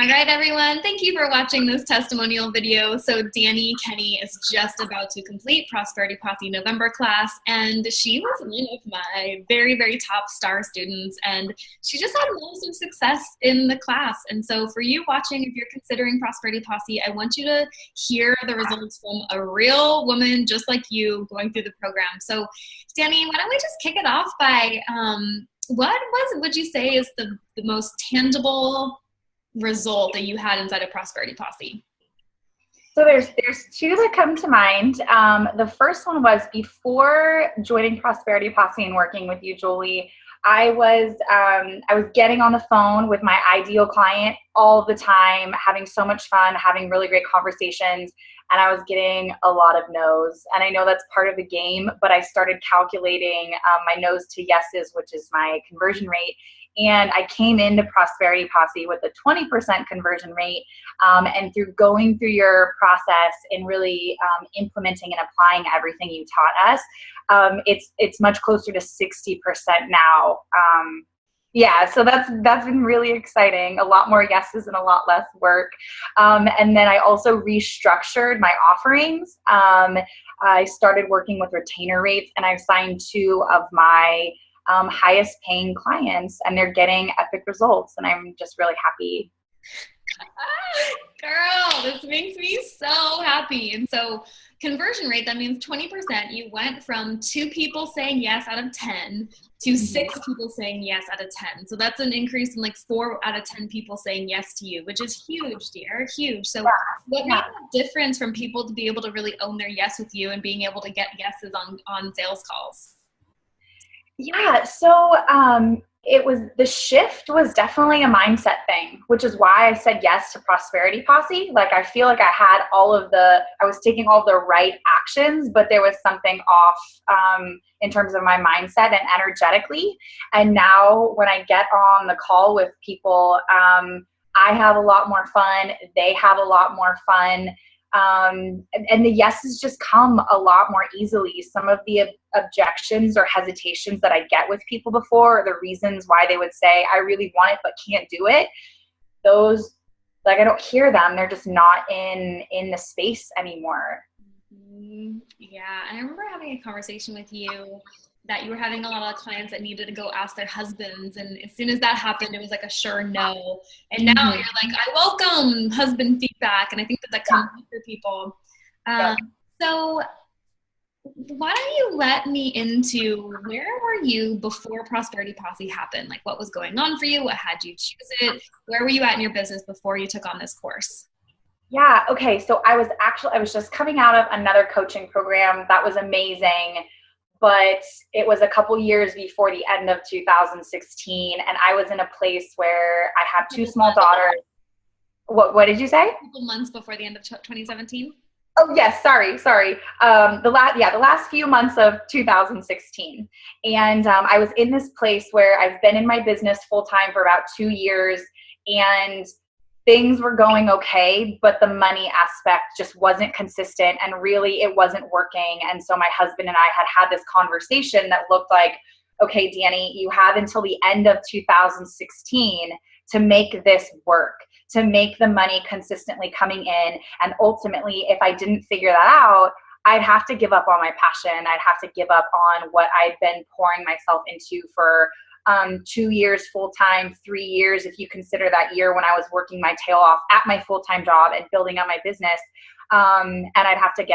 All right, everyone. Thank you for watching this testimonial video. So Dani Kenny is just about to complete Prosperity Posse November class, and she was one of my very, very top star students, and she just had lots of success in the class. And so for you watching, if you're considering Prosperity Posse, I want you to hear the results from a real woman just like you going through the program. So Dani, why don't we just kick it off by would you say is the most tangible result that you had inside of Prosperity Posse? So there's two that come to mind. The first one was before joining Prosperity Posse and working with you, Jolie. I was getting on the phone with my ideal client all the time, having so much fun, having really great conversations, and I was getting a lot of no's. And I know that's part of the game, but I started calculating my no's to yeses, which is my conversion rate. And I came into Prosperity Posse with a 20% conversion rate. And through going through your process and really implementing and applying everything you taught us, it's much closer to 60% now. Yeah, so that's been really exciting. A lot more yeses and a lot less work. And then I also restructured my offerings. I started working with retainer rates, and I've signed 2 of my highest paying clients, and they're getting epic results, and I'm just really happy. Girl, this makes me so happy. And so conversion rate, that means 20%. You went from 2 people saying yes out of 10 to 6 people saying yes out of 10. So that's an increase in like 4 out of 10 people saying yes to you, which is huge, dear, huge. So what made the difference from people to be able to really own their yes with you and being able to get yeses on sales calls? Yeah, so the shift was definitely a mindset thing, which is why I said yes to Prosperity Posse. Like, I feel like I was taking all the right actions, but there was something off in terms of my mindset and energetically. And now when I get on the call with people, I have a lot more fun. They have a lot more fun. And the yeses just come a lot more easily. Some of the objections or hesitations that I get with people before, or the reasons why they would say, I really want it but can't do it, those, like, I don't hear them. They're just not in the space anymore. Yeah, and I remember having a conversation with you that you were having a lot of clients that needed to go ask their husbands, and as soon as that happened, it was like a sure no. And now you're like, I welcome husband feedback, and I think that comes for people. So why don't you let me into, where were you before Prosperity Posse happened? Like, what was going on for you? What had you choose it? Where were you at in your business before you took on this course? Yeah, okay, so I was just coming out of another coaching program that was amazing, but it was a couple years before the end of 2016, and I was in a place where I have 2 small daughters. What did you say? A couple months before the end of 2017? Oh, yes, sorry. The last few months of 2016. And I was in this place where I've been in my business full time for about 2 years, and things were going okay, but the money aspect just wasn't consistent, and really it wasn't working. And so my husband and I had this conversation that looked like, okay, Dani, you have until the end of 2016 to make this work, to make the money consistently coming in. And ultimately, if I didn't figure that out, I'd have to give up on my passion. I'd have to give up on what I'd been pouring myself into for 2 years full-time, 3 years, if you consider that year when I was working my tail off at my full-time job and building up my business. And I'd have to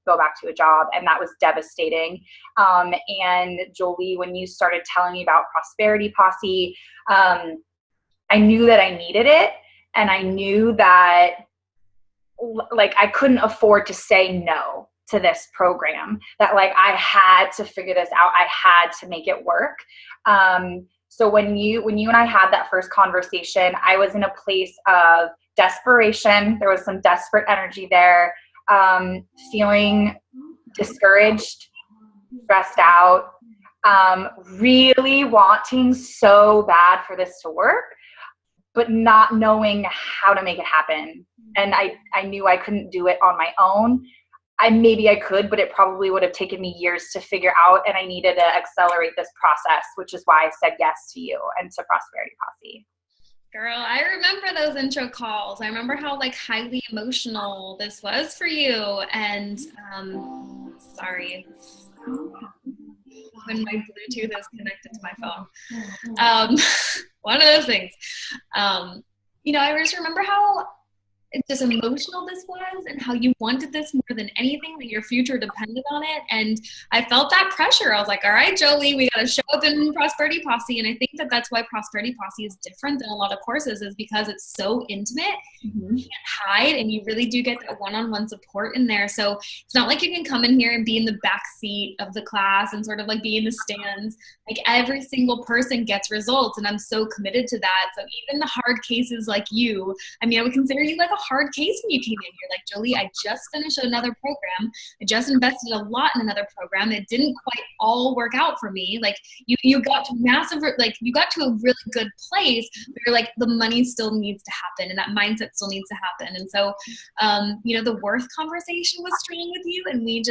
go back to a job, and that was devastating. And Jolie, when you started telling me about Prosperity Posse, I knew that I needed it, and I knew that, like, I couldn't afford to say no to this program, that, like, I had to figure this out. I had to make it work. So when you and I had that first conversation, I was in a place of desperation. There was some desperate energy there, feeling discouraged, stressed out, really wanting so bad for this to work, but not knowing how to make it happen. And I knew I couldn't do it on my own. Maybe I could, but it probably would have taken me years to figure out, and I needed to accelerate this process, which is why I said yes to you and to Prosperity Posse. Girl, I remember those intro calls. I remember how like highly emotional this was for you. And sorry, when my Bluetooth is connected to my phone. One of those things. I just remember how just emotional this was and how you wanted this more than anything, that your future depended on it. And I felt that pressure. I was like, all right, Jolie, we got to show up in Prosperity Posse. And I think that that's why Prosperity Posse is different than a lot of courses, is because it's so intimate. You can't hide, and you really do get that one-on-one support in there. So it's not like you can come in here and be in the back seat of the class and sort of like be in the stands. Like every single person gets results, and I'm so committed to that. So even the hard cases like you, I mean, I would consider you like a hard case when you came in here. Like, Jolie, I just finished another program. I just invested a lot in another program. It didn't quite all work out for me. Like you got to you got to a really good place, but you're like, the money still needs to happen, and that mindset still needs to happen. And so, the worth conversation was strong with you, and we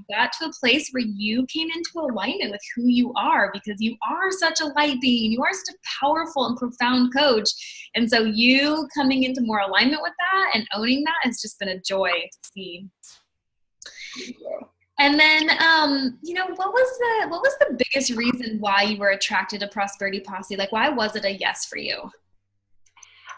got to a place where you came into alignment with who you are, because you are such a light being. You are such a powerful and profound coach. And so you coming into more alignment with that and owning that has just been a joy to see. And then, what was the biggest reason why you were attracted to Prosperity Posse? Like, why was it a yes for you?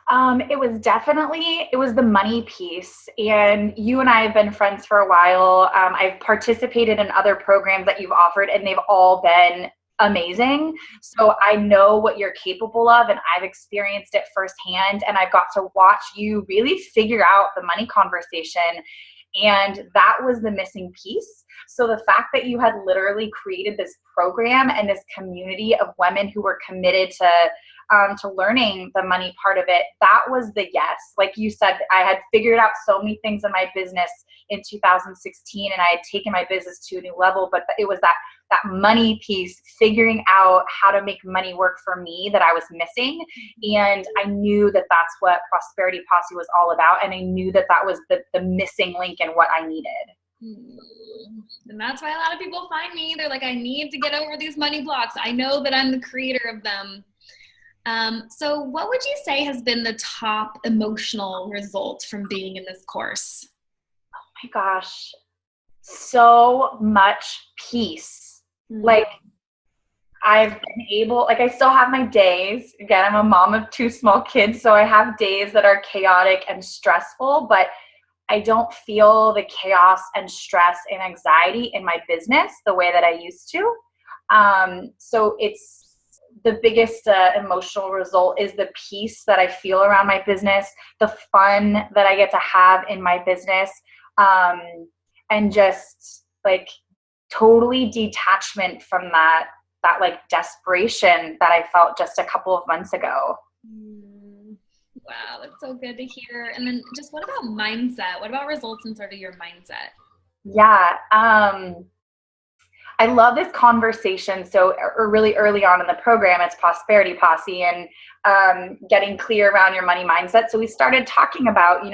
It was the money piece. And you and I have been friends for a while. I've participated in other programs that you've offered, and they've all been amazing. So I know what you're capable of, and I've experienced it firsthand, and I've got to watch you really figure out the money conversation. And that was the missing piece. So the fact that you had literally created this program and this community of women who were committed to learning the money part of it, that was the yes. Like you said, I had figured out so many things in my business in 2016, and I had taken my business to a new level, but it was that money piece, figuring out how to make money work for me, that I was missing. And I knew that that's what Prosperity Posse was all about. And I knew that that was the missing link in what I needed. And that's why a lot of people find me. They're like, I need to get over these money blocks. I know that I'm the creator of them. So what would you say has been the top emotional result from being in this course? Oh my gosh, so much peace. Like, I've been able, like, I still have my days. Again, I'm a mom of 2 small kids, so I have days that are chaotic and stressful, but I don't feel the chaos and stress and anxiety in my business the way that I used to. So it's the biggest emotional result is the peace that I feel around my business, the fun that I get to have in my business, and just like totally detachment from that like desperation that I felt just a couple of months ago. Wow, that's so good to hear. And then just what about mindset? What about results in sort of your mindset? Yeah. I love this conversation. So really early on in the program, it's Prosperity Posse and getting clear around your money mindset. So we started talking about,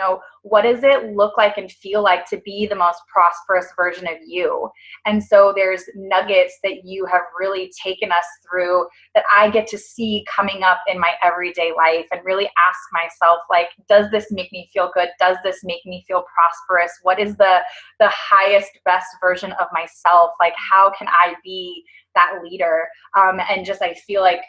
what does it look like and feel like to be the most prosperous version of you? And so there's nuggets that you have really taken us through that I get to see coming up in my everyday life and really ask myself, like, does this make me feel good? Does this make me feel prosperous? What is the highest, best version of myself? Like, how can I be that leader? And just, I feel like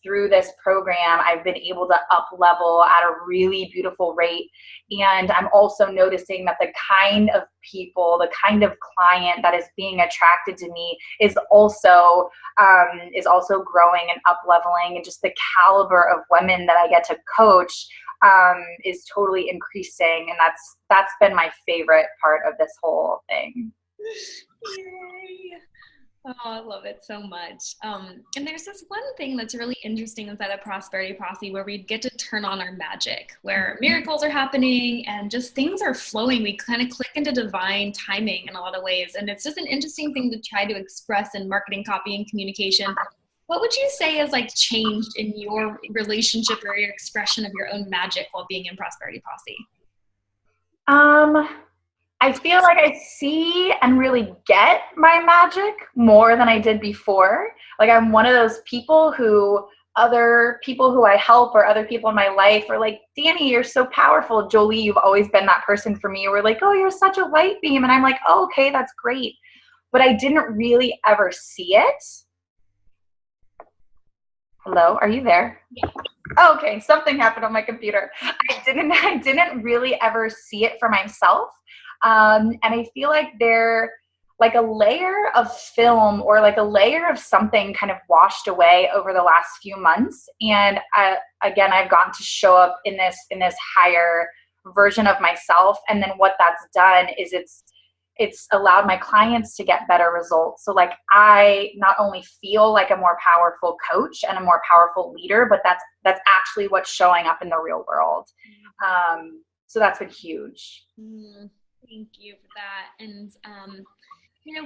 through this program, I've been able to up level at a really beautiful rate. And I'm also noticing that the kind of people, the kind of client that is being attracted to me is also growing and up leveling, and just the caliber of women that I get to coach is totally increasing. And that's been my favorite part of this whole thing. Yay. Oh, I love it so much. And there's this one thing that's really interesting inside of Prosperity Posse where we get to turn on our magic, where miracles are happening and just things are flowing. We kind of click into divine timing in a lot of ways. And it's just an interesting thing to try to express in marketing, copy, and communication. What would you say has like changed in your relationship or your expression of your own magic while being in Prosperity Posse? I feel like I see and really get my magic more than I did before. Like, I'm one of those people who other people who I help or other people in my life are like, Dani, you're so powerful. Jolie, you've always been that person for me. We're like, oh, you're such a light beam. And I'm like, oh, okay, that's great. But I didn't really ever see it. Hello, are you there? Yeah. Oh, okay, something happened on my computer. I didn't really ever see it for myself. And I feel like they're like a layer of film or like a layer of something kind of washed away over the last few months. And again, I've gotten to show up in this higher version of myself. And then what that's done is it's allowed my clients to get better results. So like I not only feel like a more powerful coach and a more powerful leader, but that's actually what's showing up in the real world. So that's been huge. Thank you for that. And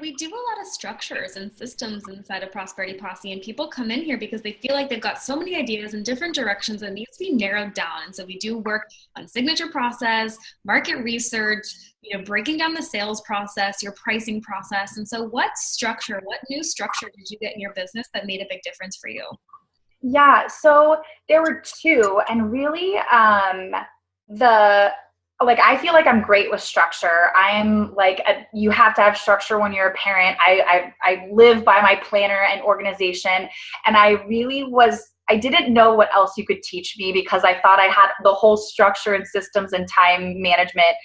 we do a lot of structures and systems inside of Prosperity Posse, and people come in here because they feel like they've got so many ideas in different directions that needs to be narrowed down. And so we do work on signature process, market research, breaking down the sales process, your pricing process. And so what new structure did you get in your business that made a big difference for you? Yeah, so there were two, and really I feel like I'm great with structure. I'm like, you have to have structure when you're a parent. I live by my planner and organization. And I didn't know what else you could teach me because I thought I had the whole structure and systems and time management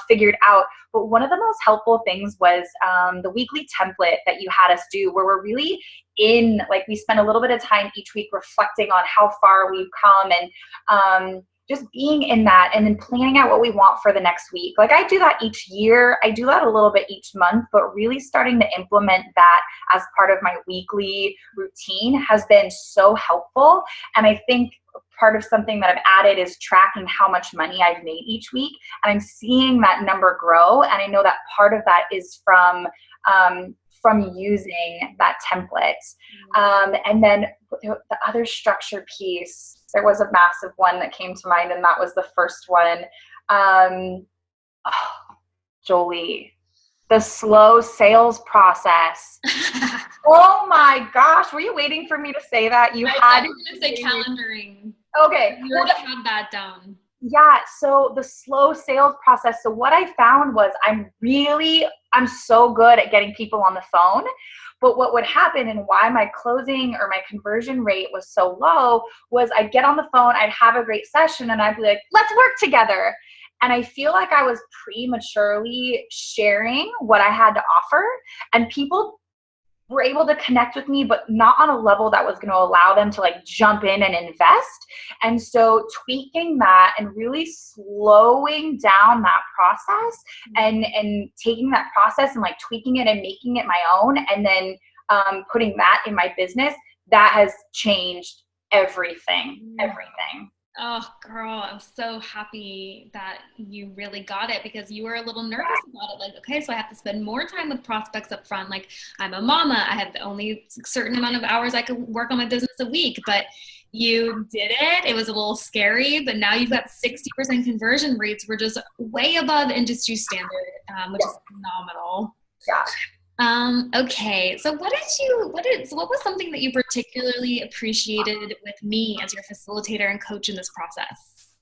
figured out. But one of the most helpful things was the weekly template that you had us do, where we're really we spend a little bit of time each week reflecting on how far we've come and just being in that and then planning out what we want for the next week. Like I do that each year. I do that a little bit each month, but really starting to implement that as part of my weekly routine has been so helpful. And I think part of something that I've added is tracking how much money I've made each week. And I'm seeing that number grow. And I know that part of that is from using that template. And then the other structure piece, there was a massive one that came to mind, and that was the first one. Jolie, the slow sales process. Oh my gosh, were you waiting for me to say that? I thought you were going to say calendaring. Okay. You already had that down. Yeah, so the slow sales process. So what I found was I'm so good at getting people on the phone, but what would happen and why my closing or my conversion rate was so low was I'd get on the phone, I'd have a great session, and I'd be like, let's work together. And I feel like I was prematurely sharing what I had to offer, and people were able to connect with me, but not on a level that was going to allow them to like jump in and invest. And so tweaking that and really slowing down that process and taking that process and like tweaking it and making it my own, and then putting that in my business, that has changed everything. Oh, girl, I'm so happy that you really got it, because you were a little nervous about it. Like, okay, so I have to spend more time with prospects up front. Like, I'm a mama. I have only a certain amount of hours I can work on my business a week, but you did it. It was a little scary, but now you've got 60% conversion rates. We're just way above industry standard, which is phenomenal. Yeah. Okay, so what was something that you particularly appreciated with me as your facilitator and coach in this process?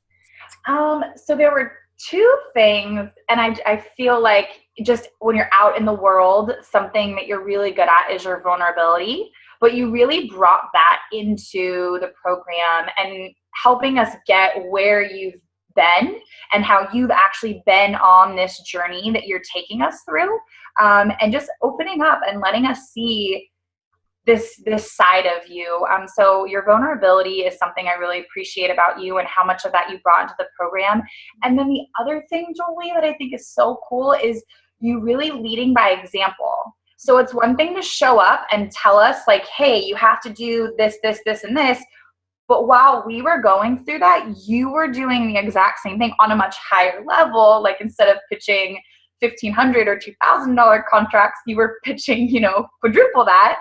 So there were two things, and I feel like just when you're out in the world, something that you're really good at is your vulnerability, but you really brought that into the program and helping us get where you've been and how you've actually been on this journey that you're taking us through, and just opening up and letting us see this side of you. So your vulnerability is something I really appreciate about you and how much of that you brought into the program. And then the other thing, Jolie, that I think is so cool is you really leading by example. So it's one thing to show up and tell us like, hey, you have to do this, this, this, and this. But while we were going through that, you were doing the exact same thing on a much higher level. Like instead of pitching $1,500 or $2,000 contracts, you were pitching, quadruple that.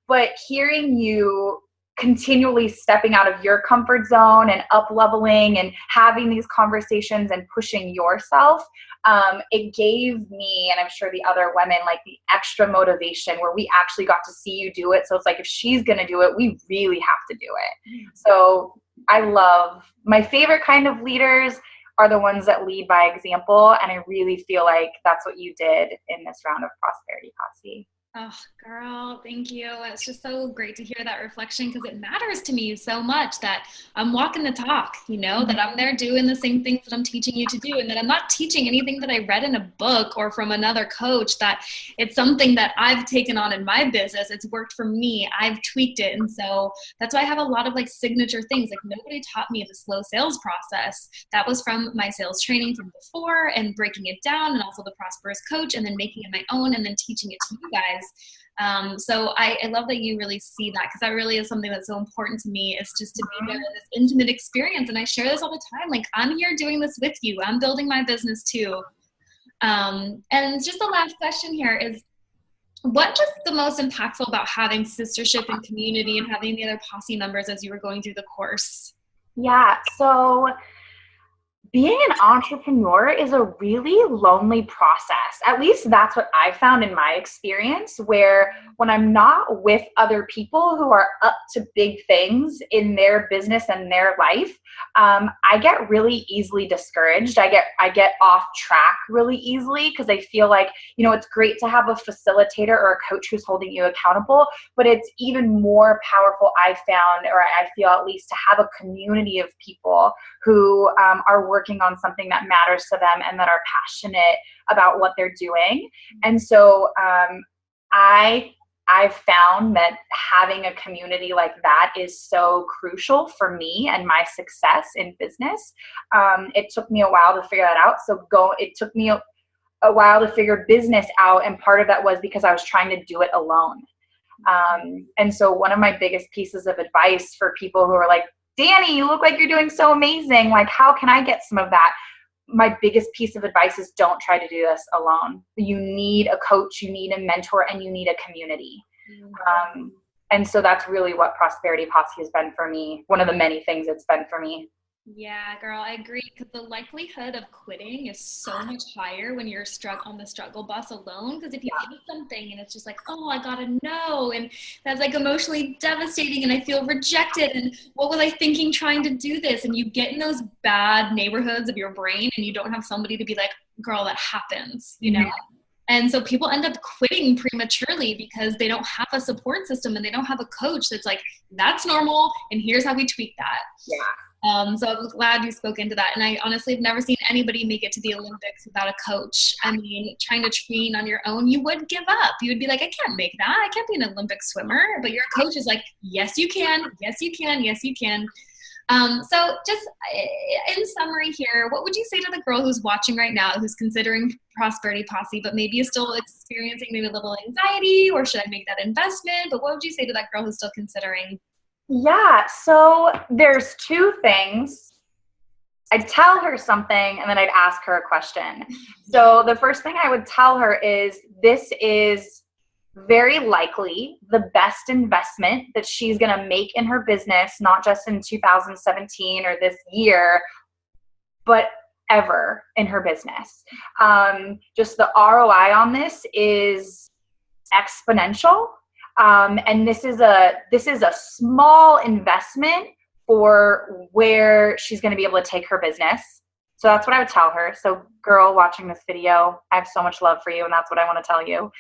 But hearing you continually stepping out of your comfort zone and up leveling and having these conversations and pushing yourself, it gave me, and I'm sure the other women, like the extra motivation where we actually got to see you do it. So it's like, if she's going to do it, we really have to do it. So I love, my favorite kind of leaders are the ones that lead by example. And I really feel like that's what you did in this round of Prosperity Posse. Oh, girl, thank you. It's just so great to hear that reflection, because it matters to me so much that I'm walking the talk, you know, that I'm there doing the same things that I'm teaching you to do, and that I'm not teaching anything that I read in a book or from another coach, that it's something that I've taken on in my business. It's worked for me. I've tweaked it. And so that's why I have a lot of like signature things. Like, nobody taught me the slow sales process. That was from my sales training from before, and breaking it down, and also the Prosperous Coach, and then making it my own, and then teaching it to you guys. So I love that you really see that, because that really is something that's so important to me, is just to be there with this intimate experience. And I share this all the time. Like, I'm here doing this with you. I'm building my business too. And just the last question here is, what was the most impactful about having sistership and community and having the other Posse members as you were going through the course? Yeah. So being an entrepreneur is a really lonely process. At least that's what I found in my experience, where when I'm not with other people who are up to big things in their business and their life, I get really easily discouraged. I get off track really easily, because I feel like, you know, it's great to have a facilitator or a coach who's holding you accountable, but it's even more powerful, I found, or I feel at least, to have a community of people who are working on something that matters to them and that are passionate about what they're doing. And so I've found that having a community like that is so crucial for me and my success in business. It took me a while to figure that out. It took me a while to figure business out, and part of that was because I was trying to do it alone. And so one of my biggest pieces of advice for people who are like, Dani, you look like you're doing so amazing, like, how can I get some of that? My biggest piece of advice is, don't try to do this alone. You need a coach, you need a mentor, and you need a community. And so that's really what Prosperity Posse has been for me. One of the many things it's been for me. Yeah, girl, I agree, because the likelihood of quitting is so much higher when you're stuck on the struggle bus alone. Because if you hate something and it's just like, oh, I gotta know, and that's like emotionally devastating, and I feel rejected, and what was I thinking trying to do this? And you get in those bad neighborhoods of your brain, and you don't have somebody to be like, girl, that happens, you know? And so people end up quitting prematurely because they don't have a support system, and they don't have a coach that's like, that's normal, and here's how we tweak that. Yeah. So I'm glad you spoke into that. And I honestly have never seen anybody make it to the Olympics without a coach. I mean, trying to train on your own, you would give up. You would be like, I can't make that. I can't be an Olympic swimmer. But your coach is like, yes, you can. Yes, you can. Yes, you can. So just in summary here, what would you say to the girl who's watching right now, who's considering Prosperity Posse, but maybe is still experiencing maybe a little anxiety, or should I make that investment? But what would you say to that girl who's still considering? Yeah, so there's two things. I'd tell her something, and then I'd ask her a question. So the first thing I would tell her is, this is very likely the best investment that she's going to make in her business, not just in 2017 or this year, but ever in her business. Just the ROI on this is exponential. And this is a small investment for where she's going to be able to take her business. So that's what I would tell her. So girl watching this video, I have so much love for you, and that's what I want to tell you.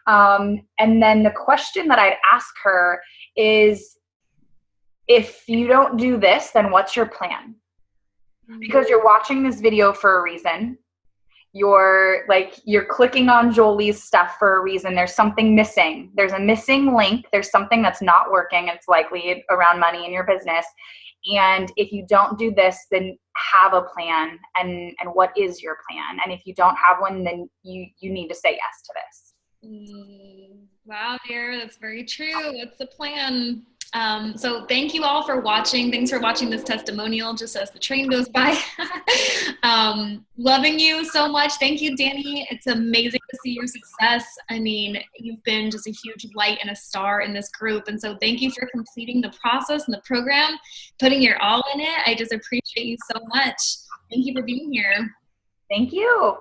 And then the question that I'd ask her is, if you don't do this, then what's your plan? Because you're watching this video for a reason. You're clicking on Jolie's stuff for a reason. There's something missing. There's a missing link. There's something that's not working. It's likely around money in your business. And if you don't do this, then have a plan. And what is your plan? And if you don't have one, then you need to say yes to this. Wow, dear, that's very true. What's the plan? So thank you all for watching. Thanks for watching this testimonial just as the train goes by. Loving you so much. Thank you, Dani. It's amazing to see your success. I mean, you've been just a huge light and a star in this group. And so thank you for completing the process and the program, putting your all in it. I just appreciate you so much. Thank you for being here. Thank you.